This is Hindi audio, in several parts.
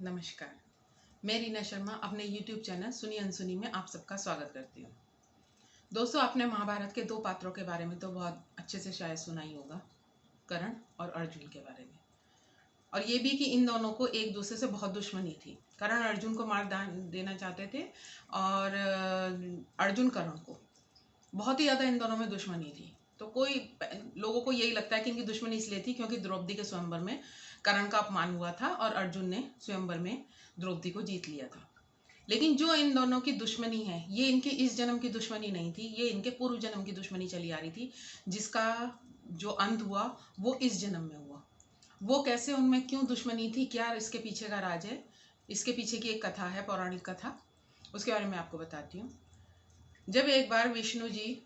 नमस्कार। मैं रीना शर्मा अपने YouTube चैनल सुनी अनसुनी में आप सबका स्वागत करती हूँ। दोस्तों, आपने महाभारत के दो पात्रों के बारे में तो बहुत अच्छे से शायद सुना ही होगा, कर्ण और अर्जुन के बारे में। और ये भी कि इन दोनों को एक दूसरे से बहुत दुश्मनी थी। कर्ण अर्जुन को मार देना चाहते थे और अर्जुन कर्ण को। बहुत ही ज़्यादा इन दोनों में दुश्मनी थी। तो कोई लोगों को यही लगता है कि इनकी दुश्मनी इसलिए थी क्योंकि द्रौपदी के स्वयंवर में कर्ण का अपमान हुआ था और अर्जुन ने स्वयंवर में द्रौपदी को जीत लिया था। लेकिन जो इन दोनों की दुश्मनी है, ये इनकी इस जन्म की दुश्मनी नहीं थी, ये इनके पूर्व जन्म की दुश्मनी चली आ रही थी, जिसका जो अंत हुआ वो इस जन्म में हुआ। वो कैसे, उनमें क्यों दुश्मनी थी, क्या इसके पीछे का राज है, इसके पीछे की एक कथा है, पौराणिक कथा, उसके बारे में आपको बताती हूँ। जब एक बार विष्णु जी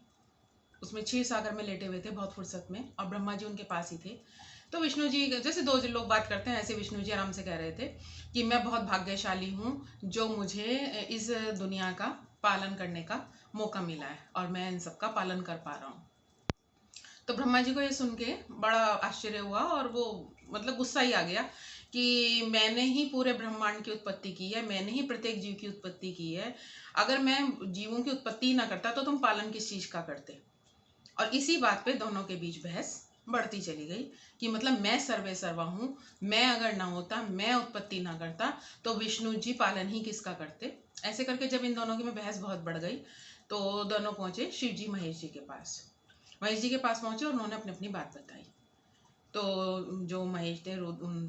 उसमें क्षीर सागर में लेटे हुए थे बहुत फुर्सत में, और ब्रह्मा जी उनके पास ही थे। तो विष्णु जी, जैसे दो लोग बात करते हैं, ऐसे विष्णु जी आराम से कह रहे थे कि मैं बहुत भाग्यशाली हूँ जो मुझे इस दुनिया का पालन करने का मौका मिला है और मैं इन सब का पालन कर पा रहा हूँ। तो ब्रह्मा जी को ये सुन के बड़ा आश्चर्य हुआ और वो मतलब गुस्सा ही आ गया कि मैंने ही पूरे ब्रह्मांड की उत्पत्ति की है, मैंने ही प्रत्येक जीव की उत्पत्ति की है। अगर मैं जीवों की उत्पत्ति ना करता तो तुम पालन किस चीज का करते। और इसी बात पे दोनों के बीच बहस बढ़ती चली गई कि मतलब मैं सर्वे सर्वा हूँ, मैं अगर ना होता, मैं उत्पत्ति ना करता तो विष्णु जी पालन ही किसका करते। ऐसे करके जब इन दोनों की में बहस बहुत बढ़ गई तो दोनों पहुंचे शिव जी महेश जी के पास। महेश जी के पास पहुंचे और उन्होंने अपनी अपनी बात बताई। तो जो महेश थे,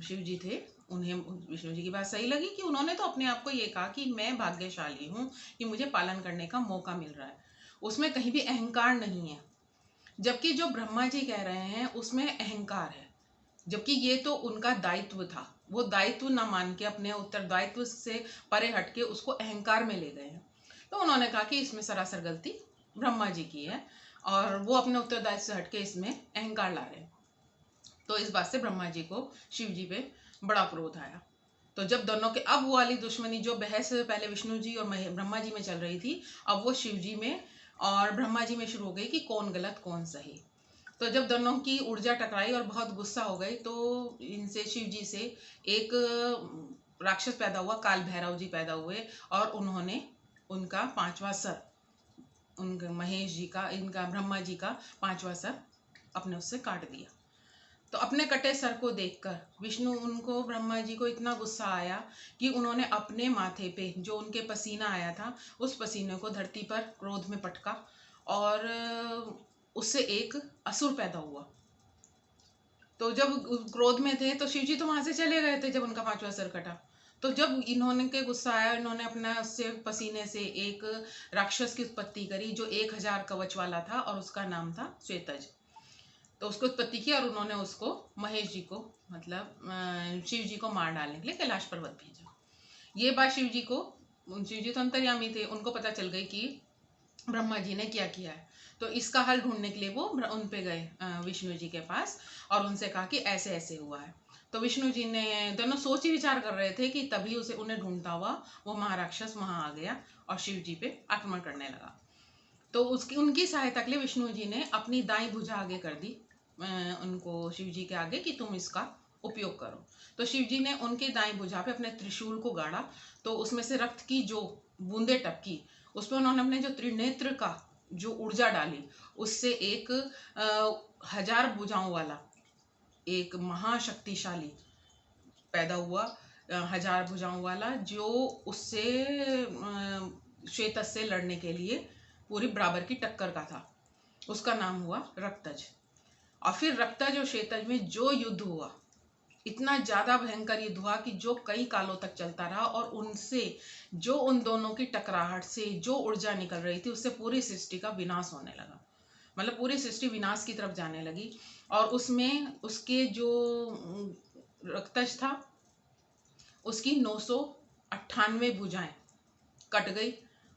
शिव जी थे, उन्हें विष्णु जी की बात सही लगी कि उन्होंने तो अपने आप को ये कहा कि मैं भाग्यशाली हूँ कि मुझे पालन करने का मौका मिल रहा है। उसमें कहीं भी अहंकार नहीं है। जबकि जो ब्रह्मा जी कह रहे हैं उसमें अहंकार है, जबकि ये तो उनका दायित्व था। वो दायित्व न मान के अपने उत्तरदायित्व से परे हटके उसको अहंकार में ले गए हैं। तो उन्होंने कहा कि इसमें सरासर गलती ब्रह्मा जी की है और वो अपने उत्तरदायित्व से हटके इसमें अहंकार ला रहे हैं। तो इस बात से ब्रह्मा जी को शिव जी पे बड़ा क्रोध आया। तो जब दोनों के अब वो वाली दुश्मनी, जो बहस पहले विष्णु जी और ब्रह्मा जी में चल रही थी, अब वो शिव जी में और ब्रह्मा जी में शुरू हो गई कि कौन गलत कौन सही। तो जब दोनों की ऊर्जा टकराई और बहुत गुस्सा हो गई तो इनसे, शिव जी से, एक राक्षस पैदा हुआ, काल भैरव जी पैदा हुए और उन्होंने उनका पांचवा सर, उनका महेश जी का, इनका ब्रह्मा जी का पांचवा सर अपने उससे काट दिया। तो अपने कटे सर को देखकर विष्णु, उनको, ब्रह्मा जी को इतना गुस्सा आया कि उन्होंने अपने माथे पे जो उनके पसीना आया था उस पसीने को धरती पर क्रोध में पटका और उससे एक असुर पैदा हुआ। तो जब क्रोध में थे तो शिव जी तो वहां से चले गए थे जब उनका पांचवा सर कटा। तो जब इन्होंने के गुस्सा आया, इन्होंने अपना उससे पसीने से एक राक्षस की उत्पत्ति करी जो 1000 कवच वाला था और उसका नाम था श्वेतज। तो उसको उत्पत्ति की और उन्होंने उसको महेश जी को, मतलब शिव जी को मार डालने के लिए कैलाश पर्वत भेजा। ये बात शिव जी को, शिव जी तो अंतर्यामी थे, उनको पता चल गई कि ब्रह्मा जी ने क्या किया है। तो इसका हल ढूंढने के लिए वो उन पे गए विष्णु जी के पास और उनसे कहा कि ऐसे ऐसे हुआ है। तो विष्णु जी ने, दोनों सोच ही विचार कर रहे थे कि तभी उसे, उन्हें ढूंढता हुआ वो महाराक्षस वहां आ गया और शिव जी पे आक्रमण करने लगा। तो उसकी, उनकी सहायता के लिए विष्णु जी ने अपनी दाई भुजा आगे कर दी उनको, शिव जी के आगे, कि तुम इसका उपयोग करो। तो शिव जी ने उनके दाई भुजा पे अपने त्रिशूल को गाड़ा तो उसमें से रक्त की जो बूंदे टपकी, उसमें उन्होंने अपने जो त्रिनेत्र का जो ऊर्जा डाली, उससे एक 1000 भुजाओं वाला एक महाशक्तिशाली पैदा हुआ, 1000 भुजाओं वाला, जो उससे श्वेतज से लड़ने के लिए पूरी बराबर की टक्कर का था। उसका नाम हुआ रक्तज। और फिर रक्तज और श्वेतज में जो युद्ध हुआ, इतना ज्यादा भयंकर युद्ध हुआ कि जो कई कालों तक चलता रहा और उनसे, जो उन दोनों की टकराहट से जो ऊर्जा निकल रही थी उससे पूरी सृष्टि का विनाश होने लगा। मतलब पूरी सृष्टि विनाश की तरफ जाने लगी। और उसमें उसके जो रक्तज था उसकी 998 भुजाएं कट गई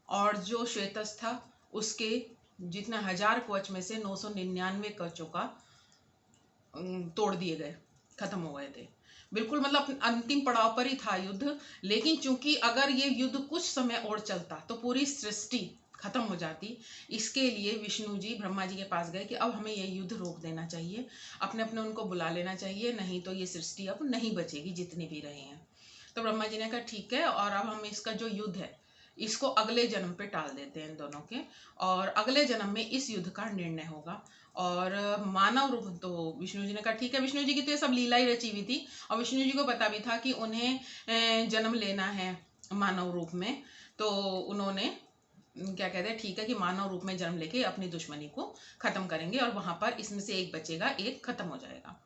और जो श्वेतज था उसके जितने 1000 कवच में से 999 कवचों का तोड़ दिए गए, खत्म हो गए थे बिल्कुल। मतलब अंतिम पड़ाव पर ही था युद्ध। लेकिन चूंकि अगर ये युद्ध कुछ समय और चलता तो पूरी सृष्टि खत्म हो जाती, इसके लिए विष्णु जी ब्रह्मा जी के पास गए कि अब हमें ये युद्ध रोक देना चाहिए, अपने अपने उनको बुला लेना चाहिए, नहीं तो ये सृष्टि अब नहीं बचेगी जितने भी रहे हैं। तो ब्रह्मा जी ने कहा ठीक है, और अब हम इसका जो युद्ध है इसको अगले जन्म पे टाल देते हैं इन दोनों के, और अगले जन्म में इस युद्ध का निर्णय होगा। और मानव रूप, तो विष्णु जी ने कहा ठीक है। विष्णु जी की तो ये सब लीला ही रची हुई थी, और विष्णु जी को पता भी था कि उन्हें जन्म लेना है मानव रूप में। तो उन्होंने क्या कहते हैं, ठीक है कि मानव रूप में जन्म लेके अपनी दुश्मनी को खत्म करेंगे, और वहां पर इसमें से एक बचेगा, एक खत्म हो जाएगा।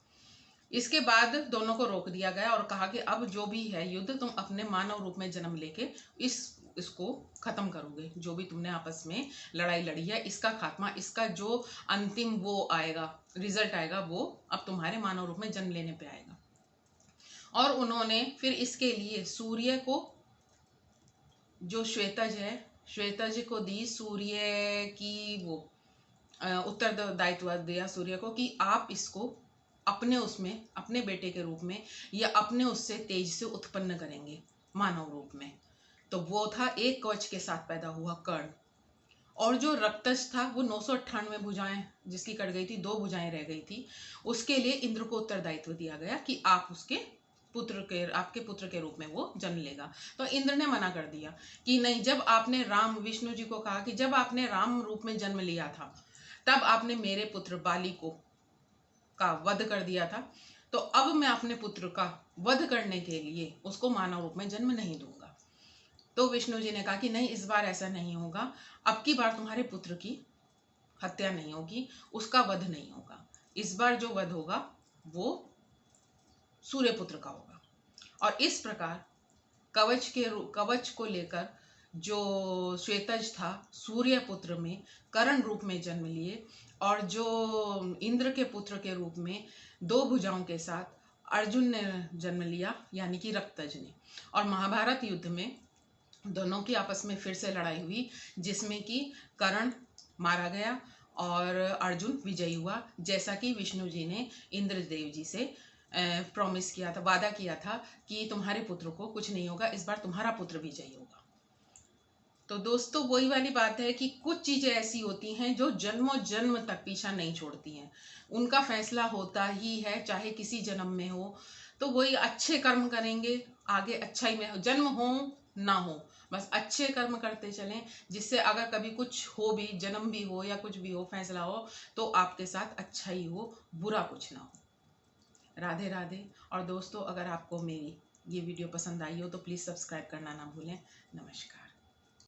इसके बाद दोनों को रोक दिया गया और कहा कि अब जो भी है युद्ध, तुम अपने मानव रूप में जन्म लेके इसको खत्म करोगे। जो भी तुमने आपस में लड़ाई लड़ी है, इसका खात्मा, इसका जो अंतिम वो आएगा, रिजल्ट आएगा, वो अब तुम्हारे मानव रूप में जन्म लेने पे आएगा। और उन्होंने फिर इसके लिए सूर्य को, जो श्वेतज है, श्वेतज को दी सूर्य की वो उत्तरदायित्व दिया सूर्य को कि आप इसको अपने उसमें, अपने बेटे के रूप में या अपने उससे तेज से उत्पन्न करेंगे मानव रूप में। तो वो था एक कवच के साथ पैदा हुआ कर्ण। और जो रक्तज था वो 998 भुजाएं जिसकी कट गई थी, 2 भुजाएं रह गई थी, उसके लिए इंद्र को उत्तरदायित्व दिया गया कि आप उसके आपके पुत्र के रूप में वो जन्म लेगा। तो इंद्र ने मना कर दिया कि नहीं, जब आपने राम, विष्णु जी को कहा कि जब आपने राम रूप में जन्म लिया था तब आपने मेरे पुत्र बाली को का वध कर दिया था, तो अब मैं अपने पुत्र का वध करने के लिए उसको मानव रूप में जन्म नहीं दूंगा। तो विष्णु जी ने कहा कि नहीं, इस बार ऐसा नहीं होगा, अब की बार तुम्हारे पुत्र की हत्या नहीं होगी, उसका वध नहीं होगा। इस बार जो वध होगा वो सूर्यपुत्र का होगा। और इस प्रकार कवच को लेकर जो श्वेतज था सूर्यपुत्र में कर्ण रूप में जन्म लिए, और जो इंद्र के पुत्र के रूप में 2 भुजाओं के साथ अर्जुन ने जन्म लिया, यानी कि रक्तज ने। और महाभारत युद्ध में दोनों की आपस में फिर से लड़ाई हुई, जिसमें कि कर्ण मारा गया और अर्जुन विजयी हुआ, जैसा कि विष्णु जी ने इंद्रदेव जी से प्रॉमिस किया था, वादा किया था कि तुम्हारे पुत्र को कुछ नहीं होगा, इस बार तुम्हारा पुत्र विजयी होगा। तो दोस्तों वही वाली बात है कि कुछ चीजें ऐसी होती हैं जो जन्मों जन्म तक पीछा नहीं छोड़ती हैं, उनका फैसला होता ही है, चाहे किसी जन्म में हो। तो वही अच्छे कर्म करेंगे, आगे अच्छा ही में जन्म हो ना हो, बस अच्छे कर्म करते चलें, जिससे अगर कभी कुछ हो भी, जन्म भी हो या कुछ भी हो, फैसला हो, तो आपके साथ अच्छा ही हो, बुरा कुछ ना हो। राधे राधे। और दोस्तों, अगर आपको मेरी ये वीडियो पसंद आई हो तो प्लीज़ सब्सक्राइब करना ना भूलें। नमस्कार।